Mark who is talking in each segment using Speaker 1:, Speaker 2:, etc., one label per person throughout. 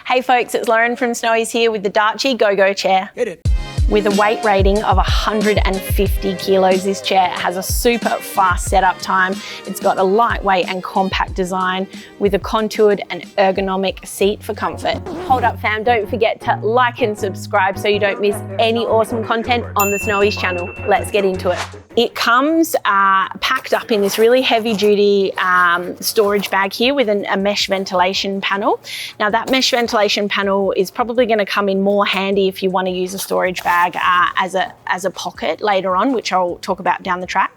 Speaker 1: Hey folks, it's Lauren from Snowy's here with the Darche Go Go Chair.
Speaker 2: Hit it.
Speaker 1: With a weight rating of 150 kilos, this chair has a super fast setup time. It's got a lightweight and compact design with a contoured and ergonomic seat for comfort. Hold up fam, don't forget to like and subscribe so you don't miss any awesome content on the Snowy's channel. Let's get into it. It comes packed up in this really heavy duty storage bag here with a mesh ventilation panel. Now that mesh ventilation panel is probably going to come in more handy if you want to use a storage bag as a pocket later on, which I'll talk about down the track.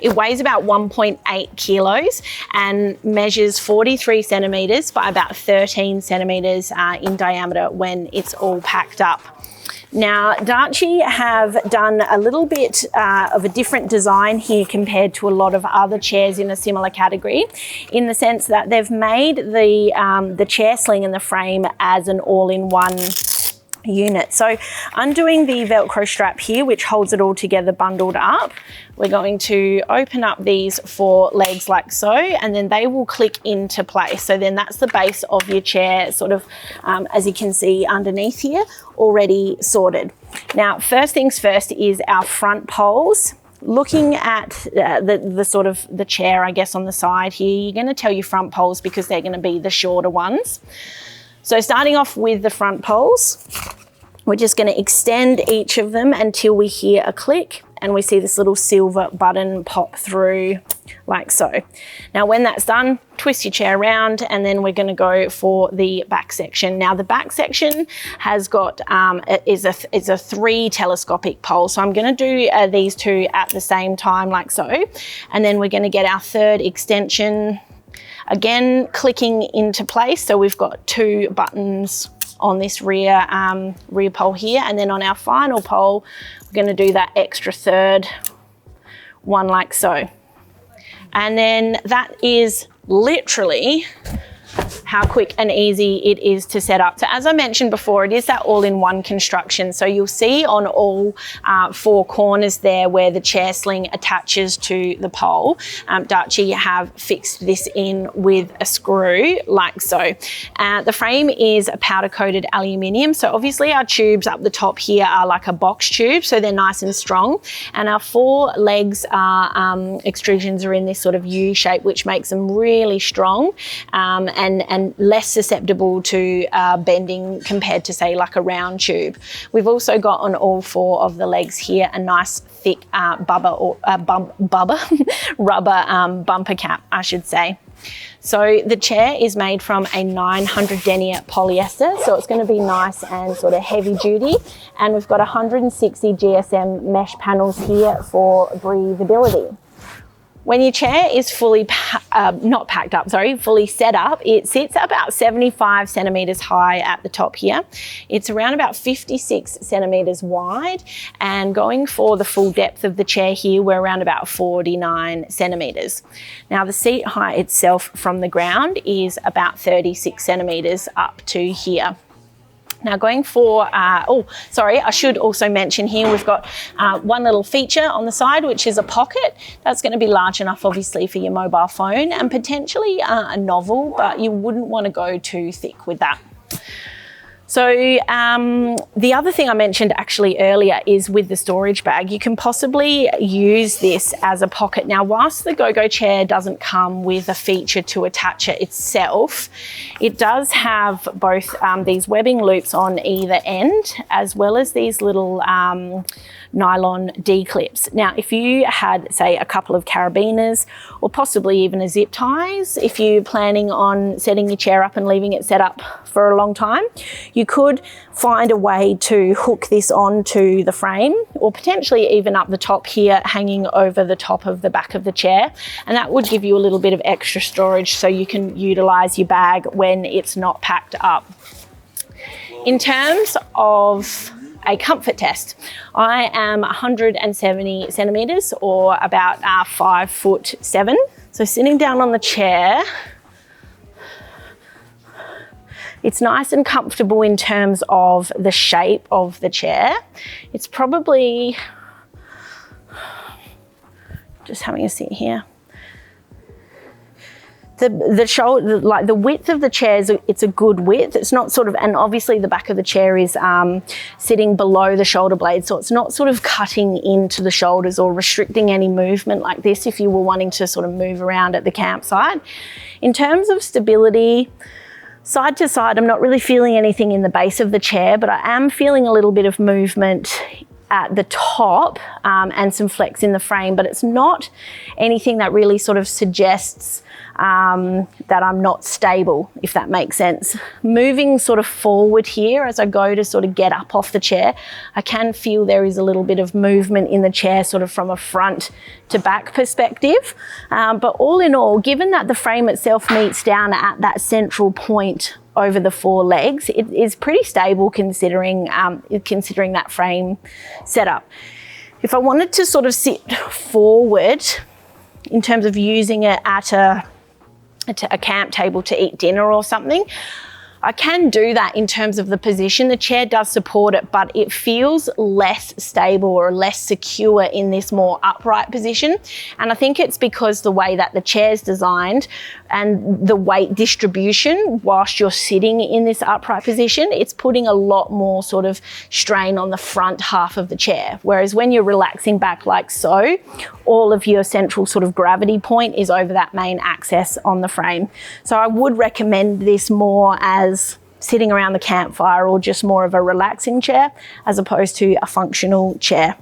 Speaker 1: It weighs about 1.8 kilos and measures 43 centimeters by about 13 centimeters in diameter when it's all packed up. Now, Darche have done a little bit of a different design here compared to a lot of other chairs in a similar category, in the sense that they've made the chair sling and the frame as an all-in-one unit. So undoing the Velcro strap here, which holds it all together bundled up, we're going to open up these four legs like so, and then they will click into place. So then that's the base of your chair, sort of, as you can see underneath here, already sorted. Now, first things first is our front poles. Looking at the sort of the chair, I guess, on the side here, you're going to tell your front poles because they're going to be the shorter ones. So starting off with the front poles, we're just going to extend each of them until we hear a click and we see this little silver button pop through like so. Now when that's done, twist your chair around and then we're going to go for the back section. Now the back section has got is a 3 telescopic pole. So I'm going to do these two at the same time like so. And then we're going to get our third extension, again clicking into place. So we've got 2 buttons on this rear pole here, and then on our final pole we're going to do that extra third one like so. And then that is literally how quick and easy it is to set up. So as I mentioned before, it is that all-in-one construction. So you'll see on all 4 corners there where the chair sling attaches to the pole, Darche have fixed this in with a screw like so. The frame is a powder-coated aluminium. So obviously our tubes up the top here are like a box tube, so they're nice and strong. And our 4 legs extrusions are in this sort of U shape, which makes them really strong and less susceptible to bending compared to, say, like a round tube. We've also got on all 4 of the legs here a nice thick rubber bumper cap, I should say. So the chair is made from a 900 denier polyester, so it's going to be nice and sort of heavy duty. And we've got 160 GSM mesh panels here for breathability. When your chair is fully fully set up, it sits about 75 centimeters high at the top here. It's around about 56 centimeters wide, and going for the full depth of the chair here, we're around about 49 centimeters. Now the seat height itself from the ground is about 36 centimeters up to here. Now going for, I should also mention here, we've got one little feature on the side, which is a pocket. That's going to be large enough, obviously, for your mobile phone and potentially a novel, but you wouldn't want to go too thick with that. So the other thing I mentioned actually earlier is with the storage bag, you can possibly use this as a pocket. Now, whilst the Go Go Chair doesn't come with a feature to attach it itself, it does have both these webbing loops on either end, as well as these little nylon D-clips. Now, if you had, say, a couple of carabiners or possibly even a zip ties, if you're planning on setting your chair up and leaving it set up for a long time, you could find a way to hook this onto the frame, or potentially even up the top here, hanging over the top of the back of the chair. And that would give you a little bit of extra storage so you can utilize your bag when it's not packed up. In terms of a comfort test, I am 170 centimeters or about 5'7". So sitting down on the chair, it's nice and comfortable in terms of the shape of the chair. It's probably, just having a seat here, The shoulder, like the width of the chair, it's a good width. It's not sort of, and obviously the back of the chair is sitting below the shoulder blade, so it's not sort of cutting into the shoulders or restricting any movement like this if you were wanting to sort of move around at the campsite. In terms of stability, side to side, I'm not really feeling anything in the base of the chair, but I am feeling a little bit of movement at the top and some flex in the frame, but it's not anything that really sort of suggests that I'm not stable, if that makes sense. Moving sort of forward here as I go to sort of get up off the chair, I can feel there is a little bit of movement in the chair sort of from a front to back perspective. But all in all, given that the frame itself meets down at that central point over the 4 legs, it is pretty stable considering that frame setup. If I wanted to sort of sit forward in terms of using it at a camp table to eat dinner or something, I can do that in terms of the position. The chair does support it, but it feels less stable or less secure in this more upright position. And I think it's because the way that the chair's designed and the weight distribution whilst you're sitting in this upright position, it's putting a lot more sort of strain on the front half of the chair. Whereas when you're relaxing back like so, all of your central sort of gravity point is over that main axis on the frame. So I would recommend this more as sitting around the campfire or just more of a relaxing chair as opposed to a functional chair.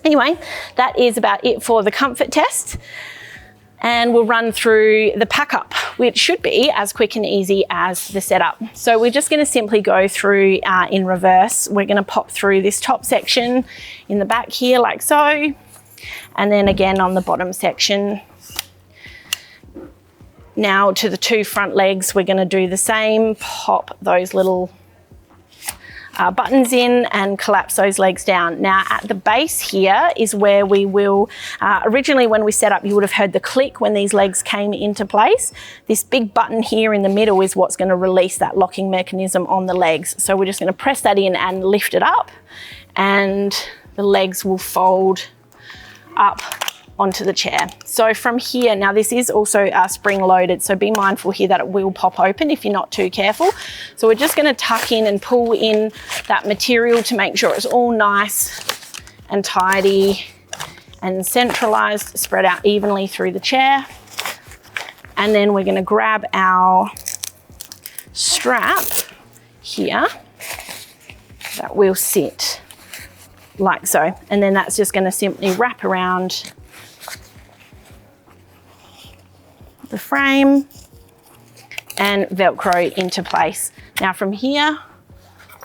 Speaker 1: Anyway, that is about it for the comfort test. And we'll run through the pack up, which should be as quick and easy as the setup. So we're just going to simply go through in reverse. We're going to pop through this top section in the back here like so, and then again on the bottom section. Now to the 2 front legs, we're going to do the same, pop those little buttons in and collapse those legs down. Now at the base here is where we will, originally when we set up, you would have heard the click when these legs came into place. This big button here in the middle is what's going to release that locking mechanism on the legs. So we're just going to press that in and lift it up, and the legs will fold up onto the chair. So from here, now this is also spring loaded, so be mindful here that it will pop open if you're not too careful. So we're just going to tuck in and pull in that material to make sure it's all nice and tidy and centralized, spread out evenly through the chair. And then we're going to grab our strap here that will sit like so, and then that's just going to simply wrap around the frame and Velcro into place. Now from here,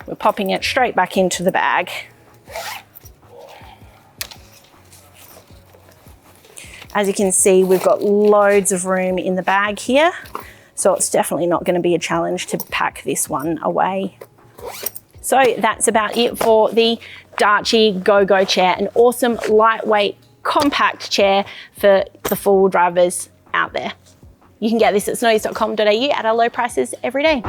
Speaker 1: we're popping it straight back into the bag. As you can see, we've got loads of room in the bag here, so it's definitely not going to be a challenge to pack this one away. So that's about it for the Darche Go Go Chair, an awesome, lightweight, compact chair for the 4-wheel drivers out there. You can get this at snowies.com.au at our low prices every day.